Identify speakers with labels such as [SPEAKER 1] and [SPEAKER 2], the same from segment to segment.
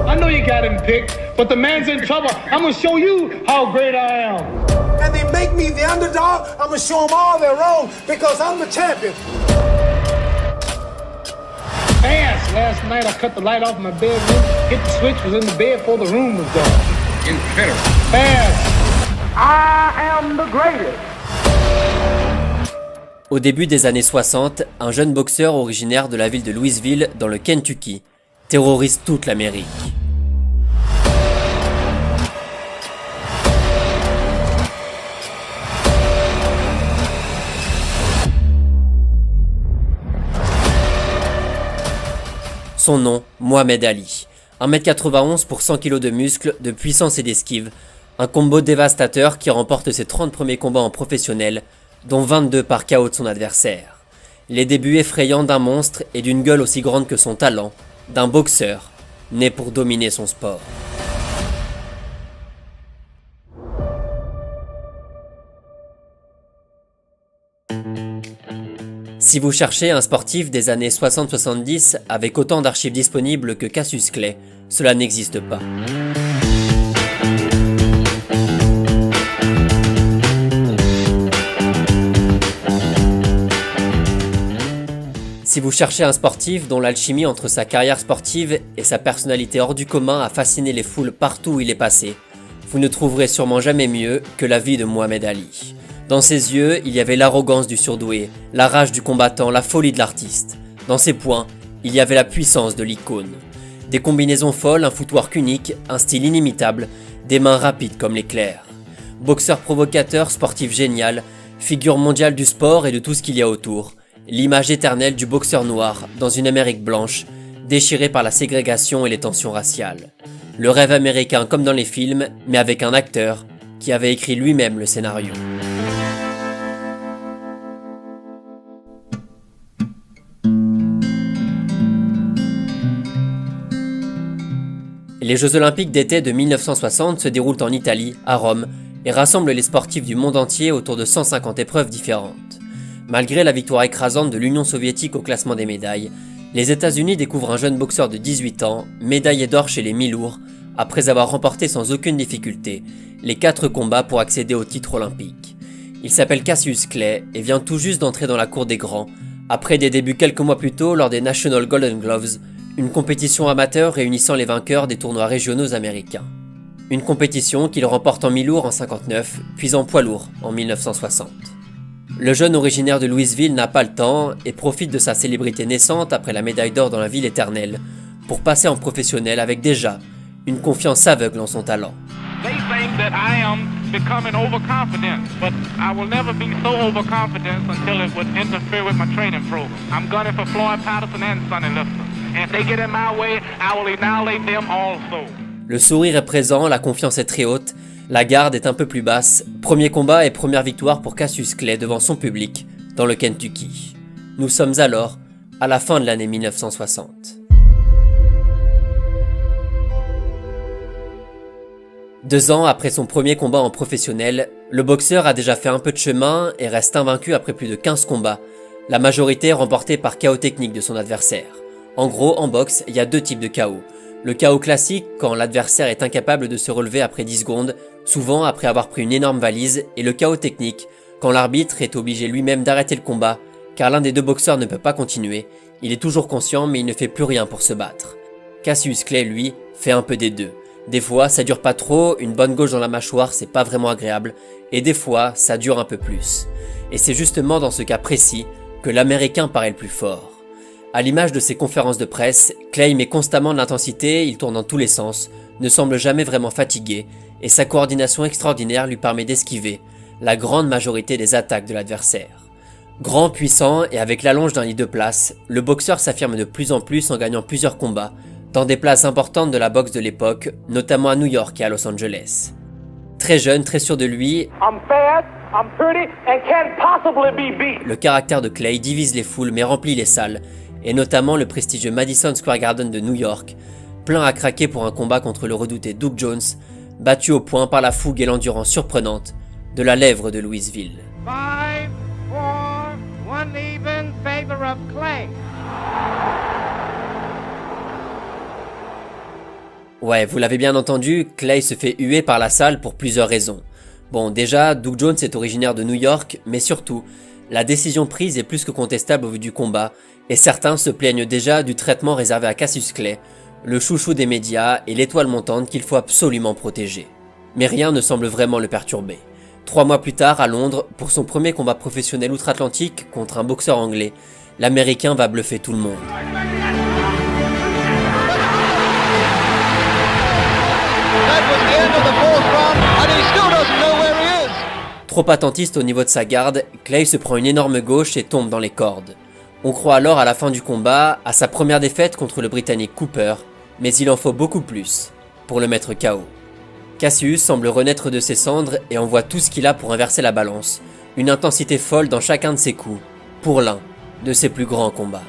[SPEAKER 1] I know you got him picked, but the man's in trouble. I'm gonna show you how great I am.
[SPEAKER 2] And they make me the underdog, I'm gonna show them all they're wrong because I'm the champion.
[SPEAKER 1] Fast. Last night I cut the light off my bedroom, hit the switch, was in the bed before the room was dark. Incredible. Fast. I am the greatest.
[SPEAKER 3] Au début des années 60, un jeune boxeur originaire de la ville de Louisville, dans le Kentucky, terrorise toute l'Amérique. Son nom, Mohamed Ali. 1m91 pour 100 kg de muscles, de puissance et d'esquive. Un combo dévastateur qui remporte ses 30 premiers combats en professionnel, dont 22 par KO de son adversaire. Les débuts effrayants d'un monstre et d'une gueule aussi grande que son talent, d'un boxeur, né pour dominer son sport. Si vous cherchez un sportif des années 60-70 avec autant d'archives disponibles que Cassius Clay, cela n'existe pas. Si vous cherchez un sportif dont l'alchimie entre sa carrière sportive et sa personnalité hors du commun a fasciné les foules partout où il est passé, vous ne trouverez sûrement jamais mieux que la vie de Mohamed Ali. Dans ses yeux, il y avait l'arrogance du surdoué, la rage du combattant, la folie de l'artiste. Dans ses poings, il y avait la puissance de l'icône. Des combinaisons folles, un footwork unique, un style inimitable, des mains rapides comme l'éclair. Boxeur provocateur, sportif génial, figure mondiale du sport et de tout ce qu'il y a autour. L'image éternelle du boxeur noir dans une Amérique blanche, déchirée par la ségrégation et les tensions raciales. Le rêve américain comme dans les films, mais avec un acteur qui avait écrit lui-même le scénario. Les Jeux Olympiques d'été de 1960 se déroulent en Italie, à Rome, et rassemblent les sportifs du monde entier autour de 150 épreuves différentes. Malgré la victoire écrasante de l'Union soviétique au classement des médailles, les États-Unis découvrent un jeune boxeur de 18 ans, médaillé d'or chez les mi-lourds, après avoir remporté sans aucune difficulté les 4 combats pour accéder au titre olympique. Il s'appelle Cassius Clay et vient tout juste d'entrer dans la cour des grands, après des débuts quelques mois plus tôt lors des National Golden Gloves, une compétition amateur réunissant les vainqueurs des tournois régionaux américains. Une compétition qu'il remporte en mi-lourd en 59, puis en poids lourd en 1960. Le jeune originaire de Louisville n'a pas le temps et profite de sa célébrité naissante après la médaille d'or dans la ville éternelle pour passer en professionnel avec déjà une confiance aveugle en son talent.
[SPEAKER 4] They think that I am becoming overconfident, but I will never be so overconfident until it would interfere with my training program. I'm gunning for Floyd Patterson and Sonny Liston. And if they get in my way, I will annihilate them also.
[SPEAKER 3] Le sourire est présent, la confiance est très haute, la garde est un peu plus basse. Premier combat et première victoire pour Cassius Clay devant son public, dans le Kentucky. Nous sommes alors à la fin de l'année 1960. Deux ans après son premier combat en professionnel, le boxeur a déjà fait un peu de chemin et reste invaincu après plus de 15 combats, la majorité remportée par KO technique de son adversaire. En gros, en boxe, il y a 2 types de KO. Le KO classique, quand l'adversaire est incapable de se relever après 10 secondes, souvent après avoir pris une énorme valise, et le KO technique, quand l'arbitre est obligé lui-même d'arrêter le combat, car l'un des 2 boxeurs ne peut pas continuer, il est toujours conscient mais il ne fait plus rien pour se battre. Cassius Clay, lui, fait un peu des deux. Des fois, ça dure pas trop, une bonne gauche dans la mâchoire, c'est pas vraiment agréable, et des fois, ça dure un peu plus. Et c'est justement dans ce cas précis que l'Américain paraît le plus fort. À l'image de ses conférences de presse, Clay met constamment de l'intensité, il tourne dans tous les sens, ne semble jamais vraiment fatigué, et sa coordination extraordinaire lui permet d'esquiver la grande majorité des attaques de l'adversaire. Grand, puissant et avec l'allonge d'un lit de place, le boxeur s'affirme de plus en plus en gagnant plusieurs combats, dans des places importantes de la boxe de l'époque, notamment à New York et à Los Angeles. Très jeune, très sûr de lui, le caractère de Clay divise les foules mais remplit les salles, et notamment le prestigieux Madison Square Garden de New York, plein à craquer pour un combat contre le redouté Duke Jones, battu au point par la fougue et l'endurance surprenante de la lèvre de Louisville.
[SPEAKER 4] 5, 4, 1 even favor of Clay.
[SPEAKER 3] Ouais, vous l'avez bien entendu, Clay se fait huer par la salle pour plusieurs raisons. Bon, déjà, Duke Jones est originaire de New York, mais surtout, la décision prise est plus que contestable au vu du combat, et certains se plaignent déjà du traitement réservé à Cassius Clay, le chouchou des médias et l'étoile montante qu'il faut absolument protéger. Mais rien ne semble vraiment le perturber. 3 mois plus tard, à Londres, pour son premier combat professionnel outre-Atlantique contre un boxeur anglais, l'Américain va bluffer tout le monde. Trop attentiste au niveau de sa garde, Clay se prend une énorme gauche et tombe dans les cordes. On croit alors à la fin du combat, à sa première défaite contre le Britannique Cooper, mais il en faut beaucoup plus pour le mettre KO. Cassius semble renaître de ses cendres et envoie tout ce qu'il a pour inverser la balance, une intensité folle dans chacun de ses coups, pour l'un de ses plus grands combats.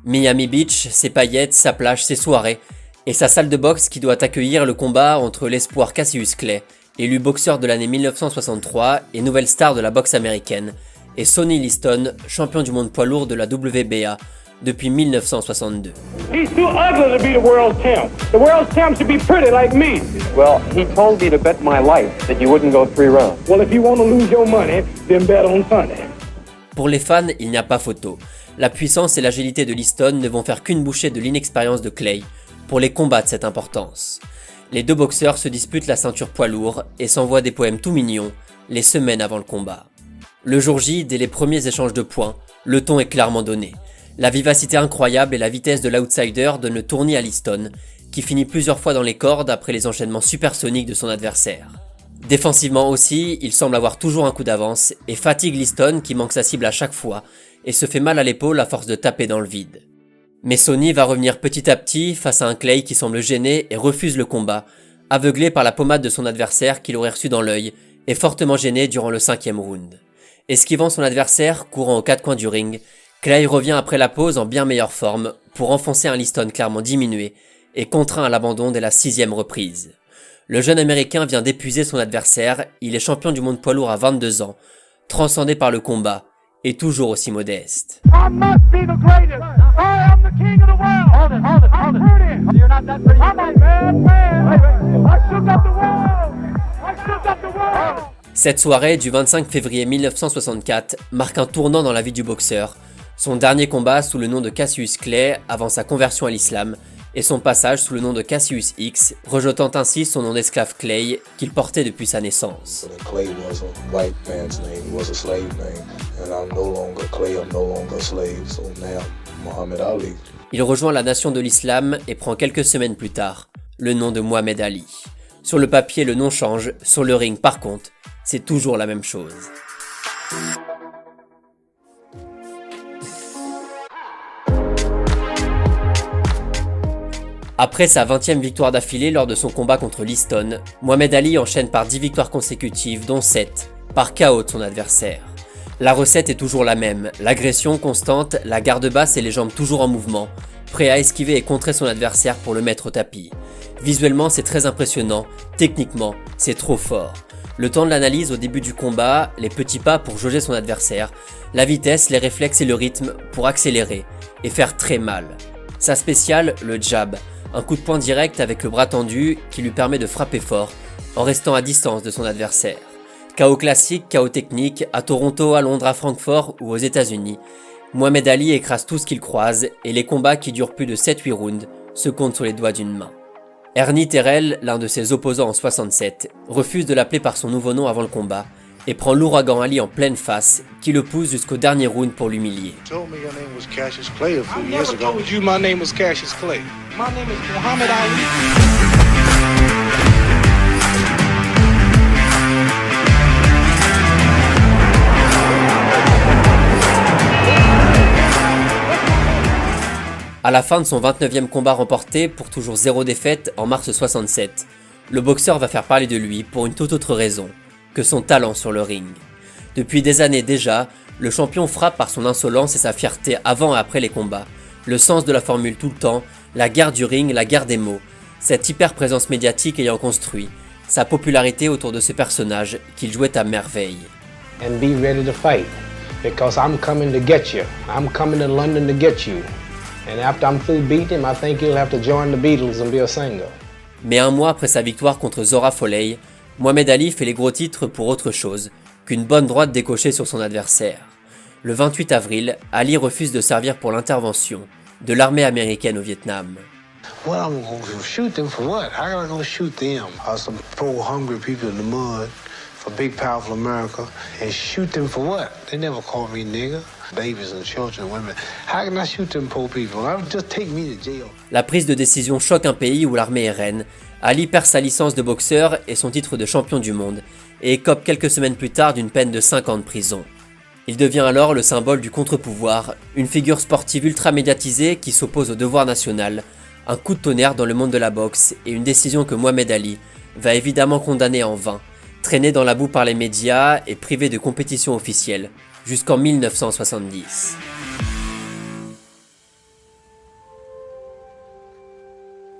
[SPEAKER 3] Miami Beach, ses paillettes, sa plage, ses soirées, et sa salle de boxe qui doit accueillir le combat entre l'espoir Cassius Clay, élu boxeur de l'année 1963 et nouvelle star de la boxe américaine, et Sonny Liston, champion du monde poids lourd de la WBA depuis 1962.
[SPEAKER 1] He's too ugly to be the world champ. The world champ should be pretty like me.
[SPEAKER 5] Well, he told me to bet my life that you wouldn't go 3 rounds.
[SPEAKER 1] Well, if you want to lose your money, then bet on Sunday.
[SPEAKER 3] Pour les fans, il n'y a pas photo. La puissance et l'agilité de Liston ne vont faire qu'une bouchée de l'inexpérience de Clay pour les combats de cette importance. Les deux boxeurs se disputent la ceinture poids lourd et s'envoient des poèmes tout mignons les semaines avant le combat. Le jour J, dès les premiers échanges de points, le ton est clairement donné. La vivacité incroyable et la vitesse de l'outsider donnent le tournis à Liston, qui finit plusieurs fois dans les cordes après les enchaînements supersoniques de son adversaire. Défensivement aussi, il semble avoir toujours un coup d'avance et fatigue Liston qui manque sa cible à chaque fois et se fait mal à l'épaule à force de taper dans le vide. Mais Sonny va revenir petit à petit face à un Clay qui semble gêné et refuse le combat, aveuglé par la pommade de son adversaire qu'il aurait reçu dans l'œil et fortement gêné durant le 5e round. Esquivant son adversaire, courant aux 4 coins du ring, Clay revient après la pause en bien meilleure forme pour enfoncer un Liston clairement diminué et contraint à l'abandon dès la 6e reprise. Le jeune américain vient d'épuiser son adversaire, il est champion du monde poids lourd à 22 ans, transcendé par le combat et toujours aussi modeste.
[SPEAKER 1] I must be the greatest. I am the king of the world. Hold it. I'm pretty. You're not that pretty. I'm a bad man. I shook up the world.
[SPEAKER 3] Cette soirée du 25 février 1964 marque un tournant dans la vie du boxeur, son dernier combat sous le nom de Cassius Clay avant sa conversion à l'islam et son passage sous le nom de Cassius X, rejetant ainsi son nom d'esclave Clay qu'il portait depuis sa naissance.
[SPEAKER 6] Clay was a white man's name, was a slave name, and I'm no longer Clay, I'm no longer a slave, so now Muhammad Ali.
[SPEAKER 3] Il rejoint la nation de l'islam et prend quelques semaines plus tard le nom de Muhammad Ali. Sur le papier, le nom change, sur le ring par contre, c'est toujours la même chose. Après sa 20e victoire d'affilée lors de son combat contre Liston, Muhammad Ali enchaîne par 10 victoires consécutives dont 7 par KO de son adversaire. La recette est toujours la même, l'agression constante, la garde basse et les jambes toujours en mouvement, prêt à esquiver et contrer son adversaire pour le mettre au tapis. Visuellement c'est très impressionnant, techniquement c'est trop fort. Le temps de l'analyse au début du combat, les petits pas pour jauger son adversaire, la vitesse, les réflexes et le rythme pour accélérer et faire très mal. Sa spéciale, le jab, un coup de poing direct avec le bras tendu qui lui permet de frapper fort en restant à distance de son adversaire. KO classique, KO technique, à Toronto, à Londres, à Francfort ou aux États-Unis, Muhammad Ali écrase tout ce qu'il croise et les combats qui durent plus de 7-8 rounds se comptent sur les doigts d'une main. Ernie Terrell, l'un de ses opposants en 67, refuse de l'appeler par son nouveau nom avant le combat et prend l'ouragan Ali en pleine face qui le pousse jusqu'au dernier round pour l'humilier.
[SPEAKER 6] Told me your name was Cassius Clay a few
[SPEAKER 2] I
[SPEAKER 6] years
[SPEAKER 2] never
[SPEAKER 6] ago.
[SPEAKER 2] told you my name was Cassius Clay. My name is Muhammad Ali.
[SPEAKER 3] À la fin de son 29e combat remporté pour toujours 0 défaite en mars 67, le boxeur va faire parler de lui pour une toute autre raison, que son talent sur le ring. Depuis des années déjà, le champion frappe par son insolence et sa fierté avant et après les combats, le sens de la formule tout le temps, la guerre du ring, la guerre des mots, cette hyper-présence médiatique ayant construit sa popularité autour de ce personnage qu'il jouait à merveille.
[SPEAKER 7] And be ready to fight, because I'm coming to get you. I'm coming to London to get you. And after I'm through beating him, I think you'll have to join the Beatles and be a singer.
[SPEAKER 3] Mais un mois après sa victoire contre Zora Folley, Mohamed Ali fait les gros titres pour autre chose qu'une bonne droite décochée sur son adversaire. Le 28 avril, Ali refuse de servir pour l'intervention de l'armée américaine au Vietnam.
[SPEAKER 7] Well, I'm going to shoot them for what? How am I going to shoot them? Some poor, hungry people in the mud for big, powerful America. And shoot them for what? They never called me nigger. Babies and children and women. How can I shoot them poor people? Just take me to jail.
[SPEAKER 3] La prise de décision choque un pays où l'armée est reine. Ali perd sa licence de boxeur et son titre de champion du monde, et écope quelques semaines plus tard d'une peine de 5 ans de prison. Il devient alors le symbole du contre-pouvoir, une figure sportive ultra médiatisée qui s'oppose au devoir national, un coup de tonnerre dans le monde de la boxe et une décision que Mohamed Ali va évidemment condamner en vain, traîné dans la boue par les médias et privé de compétition officielle, jusqu'en 1970.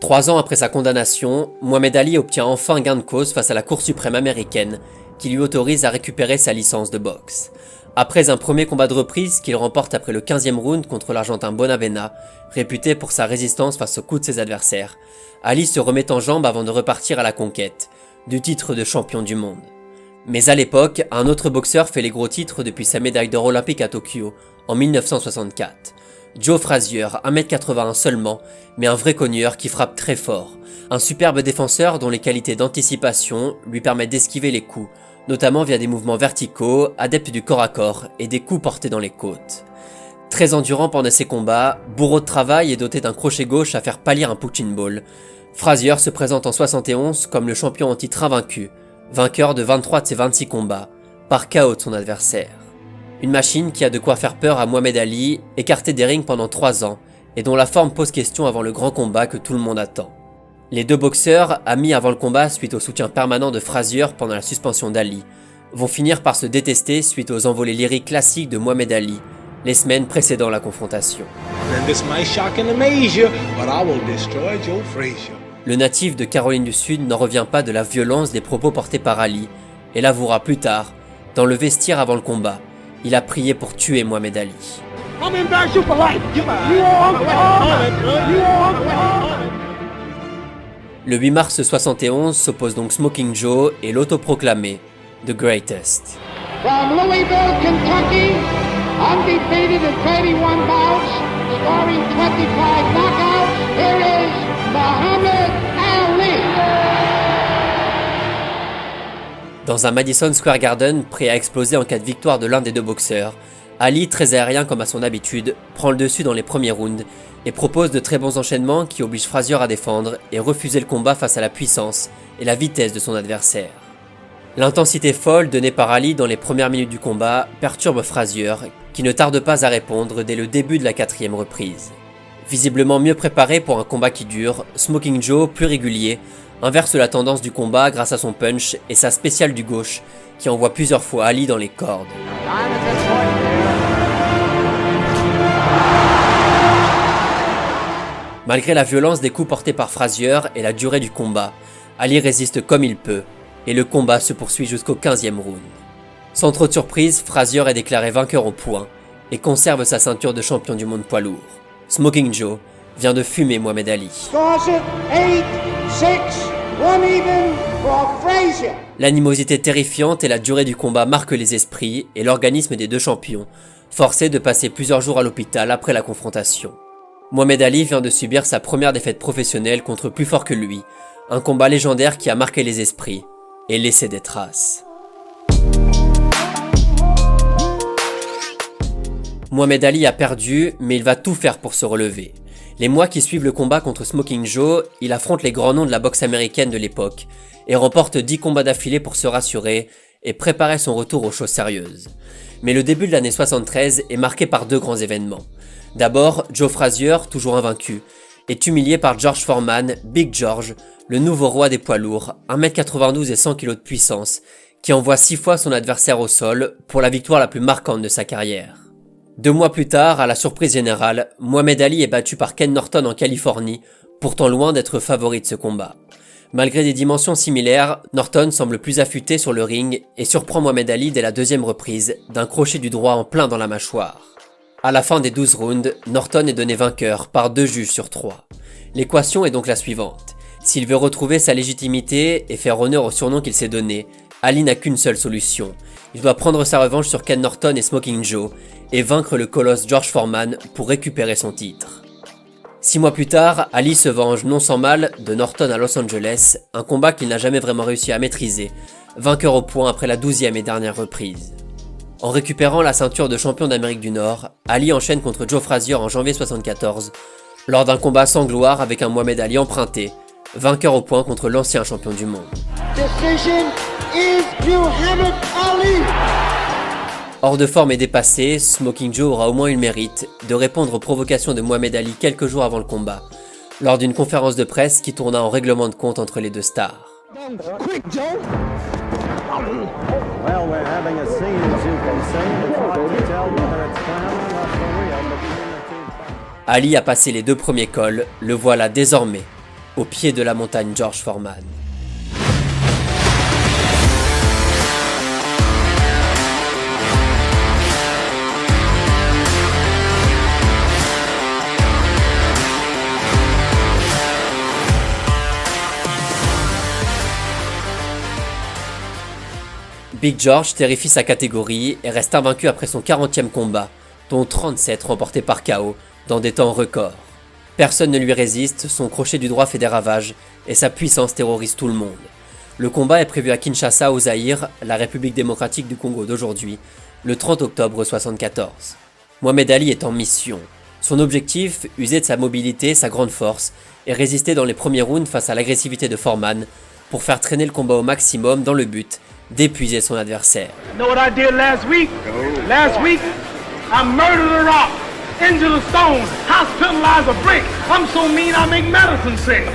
[SPEAKER 3] Trois ans après sa condamnation, Mohamed Ali obtient enfin gain de cause face à la Cour suprême américaine qui lui autorise à récupérer sa licence de boxe. Après un premier combat de reprise qu'il remporte après le 15e round contre l'Argentin Bonavena, réputé pour sa résistance face aux coups de ses adversaires, Ali se remet en jambe avant de repartir à la conquête du titre de champion du monde. Mais à l'époque, un autre boxeur fait les gros titres depuis sa médaille d'or olympique à Tokyo en 1964. Joe Frazier, 1m81 seulement, mais un vrai cogneur qui frappe très fort. Un superbe défenseur dont les qualités d'anticipation lui permettent d'esquiver les coups, notamment via des mouvements verticaux, adepte du corps à corps et des coups portés dans les côtes. Très endurant pendant ses combats, bourreau de travail et doté d'un crochet gauche à faire pâlir un punching ball, Frazier se présente en 71 comme le champion en titre invaincu, vainqueur de 23 de ses 26 combats, par KO de son adversaire. Une machine qui a de quoi faire peur à Mohamed Ali, écarté des rings pendant 3 ans, et dont la forme pose question avant le grand combat que tout le monde attend. Les deux boxeurs, amis avant le combat suite au soutien permanent de Frazier pendant la suspension d'Ali, vont finir par se détester suite aux envolées lyriques classiques de Mohamed Ali, les semaines précédant la confrontation. Le natif de Caroline du Sud n'en revient pas de la violence des propos portés par Ali, et l'avouera plus tard, dans le vestiaire avant le combat, il a prié pour tuer Mohamed Ali. Le 8 mars 71 s'oppose donc Smoking Joe et l'autoproclamé The Greatest.
[SPEAKER 1] From Louisville, Kentucky, undefeated in 31 bouts, scoring 25 knockouts, here is Muhammad Ali.
[SPEAKER 3] Dans un Madison Square Garden prêt à exploser en cas de victoire de l'un des deux boxeurs, Ali, très aérien comme à son habitude, prend le dessus dans les premiers rounds et propose de très bons enchaînements qui obligent Frazier à défendre et refuser le combat face à la puissance et la vitesse de son adversaire. L'intensité folle donnée par Ali dans les premières minutes du combat perturbe Frazier, qui ne tarde pas à répondre dès le début de la 4e reprise. Visiblement mieux préparé pour un combat qui dure, Smoking Joe, plus régulier, inverse la tendance du combat grâce à son punch et sa spéciale du gauche, qui envoie plusieurs fois Ali dans les cordes. Malgré la violence des coups portés par Frazier et la durée du combat, Ali résiste comme il peut, et le combat se poursuit jusqu'au 15e round. Sans trop de surprise, Frazier est déclaré vainqueur au poing, et conserve sa ceinture de champion du monde poids lourd. Smoking Joe vient de fumer Mohamed Ali. L'animosité terrifiante et la durée du combat marquent les esprits et l'organisme des deux champions, forcés de passer plusieurs jours à l'hôpital après la confrontation. Mohamed Ali vient de subir sa première défaite professionnelle contre plus fort que lui, un combat légendaire qui a marqué les esprits et laissé des traces. Mohamed Ali a perdu, mais il va tout faire pour se relever. Les mois qui suivent le combat contre Smoking Joe, il affronte les grands noms de la boxe américaine de l'époque et remporte 10 combats d'affilée pour se rassurer et préparer son retour aux choses sérieuses. Mais le début de l'année 73 est marqué par deux grands événements. D'abord, Joe Frazier, toujours invaincu, est humilié par George Foreman, Big George, le nouveau roi des poids lourds, 1m92 et 100 kg de puissance, qui envoie 6 fois son adversaire au sol pour la victoire la plus marquante de sa carrière. 2 mois plus tard, à la surprise générale, Muhammad Ali est battu par Ken Norton en Californie, pourtant loin d'être favori de ce combat. Malgré des dimensions similaires, Norton semble plus affûté sur le ring et surprend Muhammad Ali dès la 2e reprise d'un crochet du droit en plein dans la mâchoire. À la fin des 12 rounds, Norton est donné vainqueur par 2 juges sur 3. L'équation est donc la suivante. S'il veut retrouver sa légitimité et faire honneur au surnom qu'il s'est donné, Ali n'a qu'une seule solution. Il doit prendre sa revanche sur Ken Norton et Smoking Joe et vaincre le colosse George Foreman pour récupérer son titre. 6 mois plus tard, Ali se venge non sans mal de Norton à Los Angeles, un combat qu'il n'a jamais vraiment réussi à maîtriser, vainqueur au point après la 12e et dernière reprise. En récupérant la ceinture de champion d'Amérique du Nord, Ali enchaîne contre Joe Frazier en janvier 1974, lors d'un combat sans gloire avec un Muhammad Ali emprunté, vainqueur au point contre l'ancien champion du monde.
[SPEAKER 1] Decision is Muhammad Ali.
[SPEAKER 3] Hors de forme et dépassé, Smoking Joe aura au moins eu le mérite de répondre aux provocations de Muhammad Ali quelques jours avant le combat, lors d'une conférence de presse qui tourna en règlement de compte entre les deux stars.
[SPEAKER 1] Quick, Joe.
[SPEAKER 8] Well, we're having a scene, as you can see. It's hard to tell whether it's clowning or for real between the two fighters.
[SPEAKER 3] Ali a passé les 2 premiers cols, le voilà désormais au pied de la montagne George Foreman. Big George terrifie sa catégorie et reste invaincu après son 40e combat, dont 37 remportés par KO dans des temps records. Personne ne lui résiste, son crochet du droit fait des ravages et sa puissance terrorise tout le monde. Le combat est prévu à Kinshasa au Zaïre, la République démocratique du Congo d'aujourd'hui, le 30 octobre 1974. Muhammad Ali est en mission. Son objectif, user de sa mobilité, sa grande force, et résister dans les premiers rounds face à l'agressivité de Foreman pour faire traîner le combat au maximum dans le but d'épuiser son adversaire.
[SPEAKER 1] You know what I did last week? Last week, I murdered a rock, injured a stone, hospitalized a brick. I'm so mean I make medicine sick.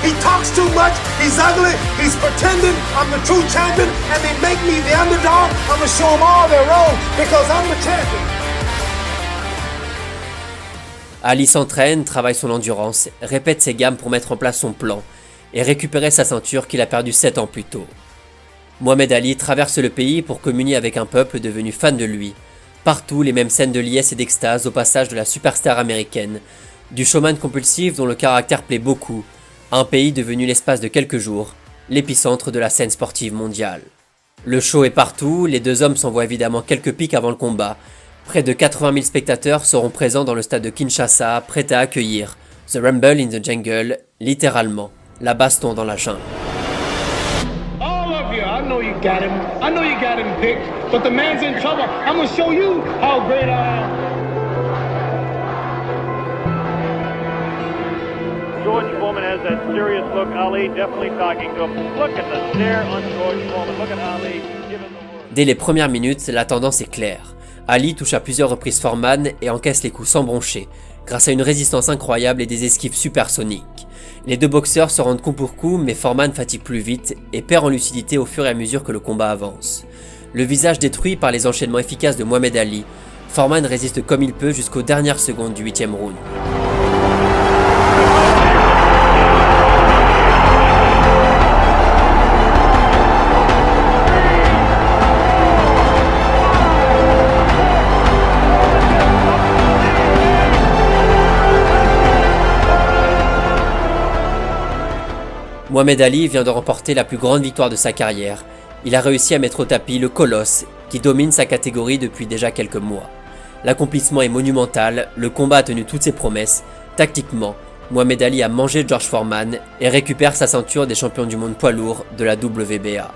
[SPEAKER 2] He talks too much, he's ugly, he's pretending I'm the true champion, and they make me the underdog. I'm gonna show them all they're wrong because I'm the champion.
[SPEAKER 3] Ali s'entraîne, travaille son endurance, répète ses gammes pour mettre en place son plan et récupérer sa ceinture qu'il a perdue 7 ans plus tôt. Muhammad Ali traverse le pays pour communier avec un peuple devenu fan de lui. Partout, les mêmes scènes de liesse et d'extase au passage de la superstar américaine, du showman compulsif dont le caractère plaît beaucoup, à un pays devenu l'espace de quelques jours, l'épicentre de la scène sportive mondiale. Le show est partout, les 2 hommes s'envoient évidemment quelques pics avant le combat. Près de 80 000 spectateurs seront présents dans le stade de Kinshasa, prêts à accueillir The Rumble in the Jungle, littéralement, la baston dans la jungle.
[SPEAKER 1] All of you, I know you got him. I know you got him picked, but the man's in trouble. I'm gonna show you how great I am.
[SPEAKER 9] George Foreman has that serious look. Ali definitely talking to him. Look at the stare on George Foreman. Look at Ali giving the word.
[SPEAKER 3] Dès les premières minutes, la tendance est claire. Ali touche à plusieurs reprises Foreman et encaisse les coups sans broncher, grâce à une résistance incroyable et des esquives supersoniques. Les 2 boxeurs se rendent coup pour coup, mais Foreman fatigue plus vite et perd en lucidité au fur et à mesure que le combat avance. Le visage détruit par les enchaînements efficaces de Muhammad Ali, Foreman résiste comme il peut jusqu'aux dernières secondes du 8e round. Muhammad Ali vient de remporter la plus grande victoire de sa carrière. Il a réussi à mettre au tapis le colosse qui domine sa catégorie depuis déjà quelques mois. L'accomplissement est monumental, le combat a tenu toutes ses promesses. Tactiquement, Muhammad Ali a mangé George Foreman et récupère sa ceinture des champions du monde poids lourd de la WBA.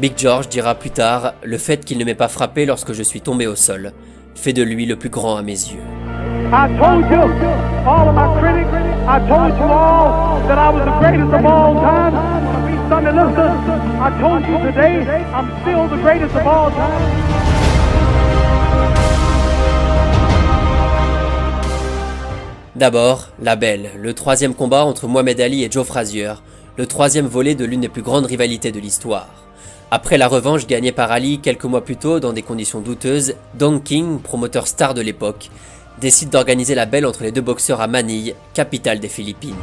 [SPEAKER 3] Big George dira plus tard, le fait qu'il ne m'ait pas frappé lorsque je suis tombé au sol fait de lui le plus grand à mes yeux.
[SPEAKER 1] I told you, all of my critics, I told you all that I was the greatest of all time. Sonny Liston, I told you today, I'm still the greatest of all time.
[SPEAKER 3] D'abord, la belle, le 3e combat entre Muhammad Ali et Joe Frazier, le troisième volet de l'une des plus grandes rivalités de l'histoire. Après la revanche gagnée par Ali quelques mois plus tôt dans des conditions douteuses, Don King, promoteur star de l'époque, décide d'organiser la belle entre les deux boxeurs à Manille, capitale des Philippines.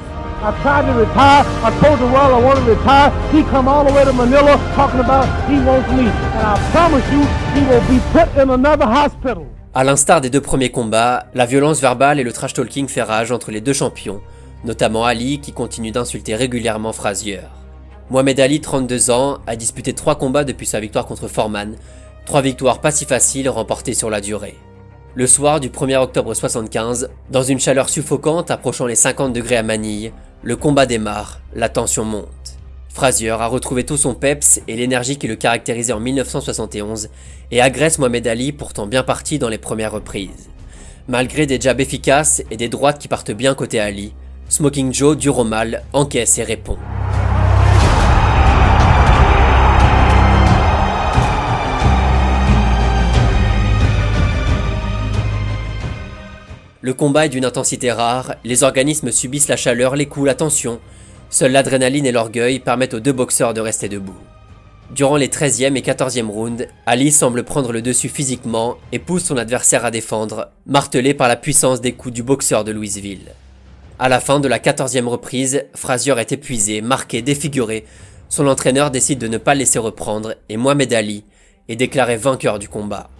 [SPEAKER 1] I tried to retire. I told the world I wanted to retire. He come all the way to Manila talking about he wants me. And I promise you, he will be put in another hospital.
[SPEAKER 3] À l'instar des deux premiers combats, la violence verbale et le trash talking fait rage entre les deux champions, notamment Ali qui continue d'insulter régulièrement Frazier. Mohamed Ali, 32 ans, a disputé 3 combats depuis sa victoire contre Foreman, 3 victoires pas si faciles remportées sur la durée. Le soir du 1er octobre 75, dans une chaleur suffocante approchant les 50 degrés à Manille, le combat démarre, la tension monte. Frazier a retrouvé tout son peps et l'énergie qui le caractérisait en 1971 et agresse Mohamed Ali pourtant bien parti dans les premières reprises. Malgré des jabs efficaces et des droites qui partent bien côté Ali, Smoking Joe, dur au mal, encaisse et répond. Le combat est d'une intensité rare, les organismes subissent la chaleur, les coups, la tension. Seule l'adrénaline et l'orgueil permettent aux deux boxeurs de rester debout. Durant les 13e et 14e rounds, Ali semble prendre le dessus physiquement et pousse son adversaire à défendre, martelé par la puissance des coups du boxeur de Louisville. À la fin de la 14e reprise, Frazier est épuisé, marqué, défiguré. Son entraîneur décide de ne pas le laisser reprendre et Mohamed Ali est déclaré vainqueur du combat.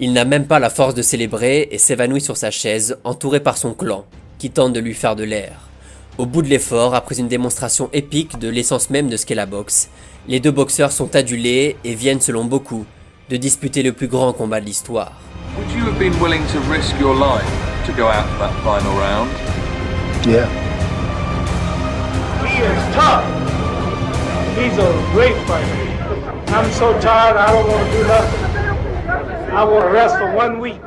[SPEAKER 3] Il n'a même pas la force de célébrer et s'évanouit sur sa chaise, entouré par son clan, qui tente de lui faire de l'air. Au bout de l'effort, après une démonstration épique de l'essence même de ce qu'est la boxe, les deux boxeurs sont adulés et viennent, selon beaucoup, de disputer le plus grand combat de l'histoire.
[SPEAKER 10] Would you have been willing to risk your life to go out for that final round?
[SPEAKER 7] Yeah.
[SPEAKER 1] He is tough. He's a great fighter. I'm so tired, I don't want to do nothing. I want to rest for 1 week.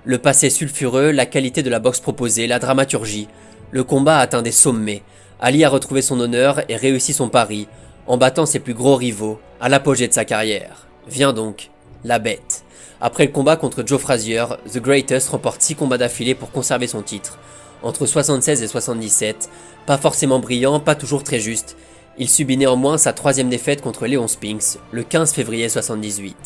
[SPEAKER 3] Le passé sulfureux, la qualité de la boxe proposée, la dramaturgie, le combat a atteint des sommets. Ali a retrouvé son honneur et réussi son pari, en battant ses plus gros rivaux, à l'apogée de sa carrière. Vient donc la bête. Après le combat contre Joe Frazier, The Greatest remporte 6 combats d'affilée pour conserver son titre. Entre 76 et 77, pas forcément brillant, pas toujours très juste, il subit néanmoins sa 3e défaite contre Léon Spinks, le 15 février 78.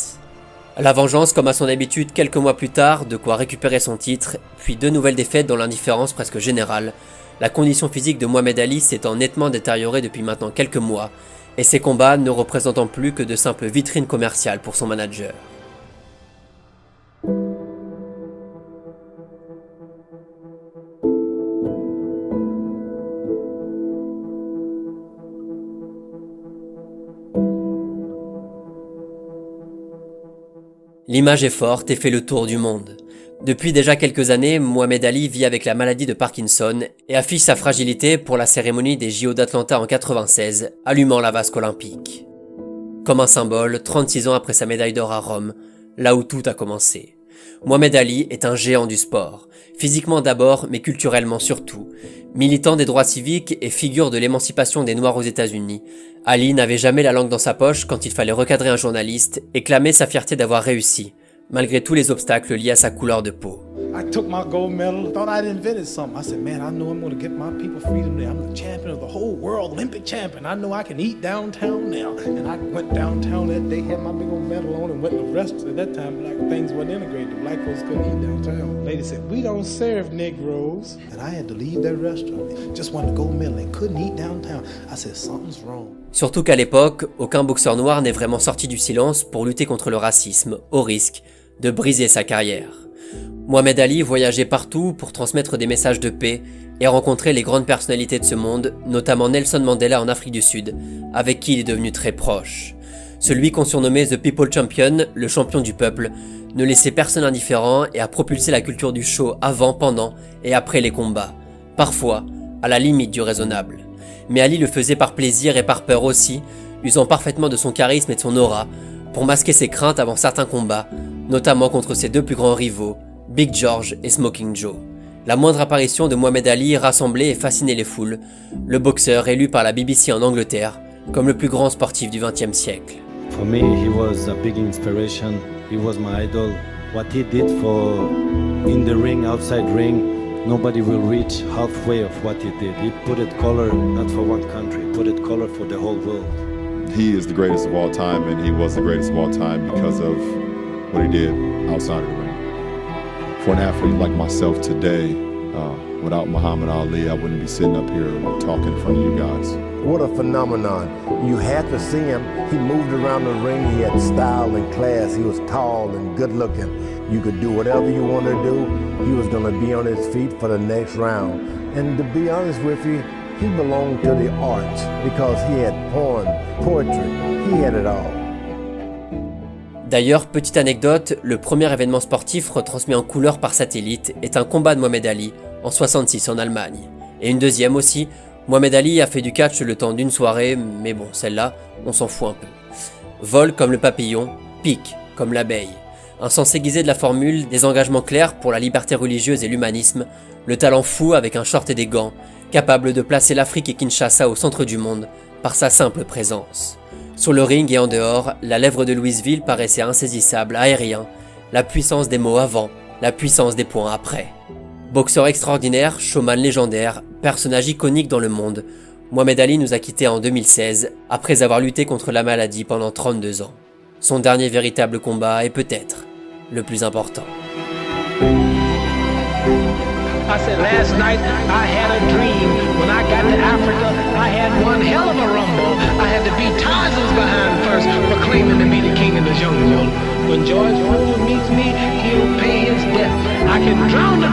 [SPEAKER 3] La vengeance, comme à son habitude quelques mois plus tard, de quoi récupérer son titre, puis 2 nouvelles défaites dans l'indifférence presque générale. La condition physique de Mohamed Ali s'étant nettement détériorée depuis maintenant quelques mois, et ses combats ne représentant plus que de simples vitrines commerciales pour son manager. L'image est forte et fait le tour du monde. Depuis déjà quelques années, Mohamed Ali vit avec la maladie de Parkinson et affiche sa fragilité pour la cérémonie des JO d'Atlanta en 96, allumant la vasque olympique. Comme un symbole, 36 ans après sa médaille d'or à Rome, là où tout a commencé. Mohamed Ali est un géant du sport, physiquement d'abord mais culturellement surtout. Militant des droits civiques et figure de l'émancipation des Noirs aux États-Unis, Ali n'avait jamais la langue dans sa poche quand il fallait recadrer un journaliste et clamer sa fierté d'avoir réussi, malgré tous les obstacles liés à sa couleur de peau.
[SPEAKER 11] I took my gold medal, thought I'd invented something. I said, man, I know I'm going to get my people freedom there. I'm the champion of the whole world, Olympic champion. I know I can eat downtown now. And I went downtown that day, had my big old medal on, and went to the restaurant. At that time, black things wasn't integrated. The black folks couldn't eat downtown. Lady said, we don't serve Negroes. And I had to leave that restaurant. Just won the gold medal and couldn't eat downtown. I said, something's wrong.
[SPEAKER 3] Surtout qu'à l'époque, aucun boxeur noir n'est vraiment sorti du silence pour lutter contre le racisme, au risque de briser sa carrière. Mohamed Ali voyageait partout pour transmettre des messages de paix et rencontrer les grandes personnalités de ce monde, notamment Nelson Mandela en Afrique du Sud, avec qui il est devenu très proche. Celui qu'on surnommait The People Champion, le champion du peuple, ne laissait personne indifférent et a propulsé la culture du show avant, pendant et après les combats, parfois à la limite du raisonnable. Mais Ali le faisait par plaisir et par peur aussi, usant parfaitement de son charisme et de son aura pour masquer ses craintes avant certains combats, notamment contre ses 2 plus grands rivaux, Big George et Smoking Joe. La moindre apparition de Mohamed Ali rassemblait et fascinait les foules, le boxeur élu par la BBC en Angleterre comme le plus grand sportif du XXe siècle.
[SPEAKER 8] For me, he was a big inspiration. He was my idol. What he did for in the ring, outside ring, Nobody will reach halfway of what he did. He put it color not for one country, he put it color for the whole world.
[SPEAKER 12] He is the greatest of all time, and he was the greatest of all time because of what he did outside of the ring. For an athlete like myself today, without Muhammad Ali, I wouldn't be sitting up here talking in front of you guys.
[SPEAKER 2] What a phenomenon. You had to see him. He moved around the ring. He had style and class. He was tall and good looking. You could do whatever you wanted to do. He was going to be on his feet for the next round. And to be honest with you, he belonged to the arts because he had poem, poetry. He had it all.
[SPEAKER 3] D'ailleurs, petite anecdote, le premier événement sportif retransmis en couleur par satellite est un combat de Mohamed Ali en 66 en Allemagne. Et une deuxième aussi, Mohamed Ali a fait du catch le temps d'une soirée, mais bon, celle-là, on s'en fout un peu. Vol comme le papillon, pique comme l'abeille. Un sens aiguisé de la formule, des engagements clairs pour la liberté religieuse et l'humanisme, le talent fou avec un short et des gants, capable de placer l'Afrique et Kinshasa au centre du monde par sa simple présence. Sur le ring et en dehors, la lèvre de Louisville paraissait insaisissable, aérien, la puissance des mots avant, la puissance des points après. Boxeur extraordinaire, showman légendaire, personnage iconique dans le monde, Mohamed Ali nous a quittés en 2016 après avoir lutté contre la maladie pendant 32 ans. Son dernier véritable combat est peut-être le plus important.
[SPEAKER 13] I said last night I had a dream. When I got to Africa, I had one hell of a rumble. I had to beat Tarzan's behind first for claiming to be the king of the jungle. When George Floyd meets me, he'll pay his debt. I can drown the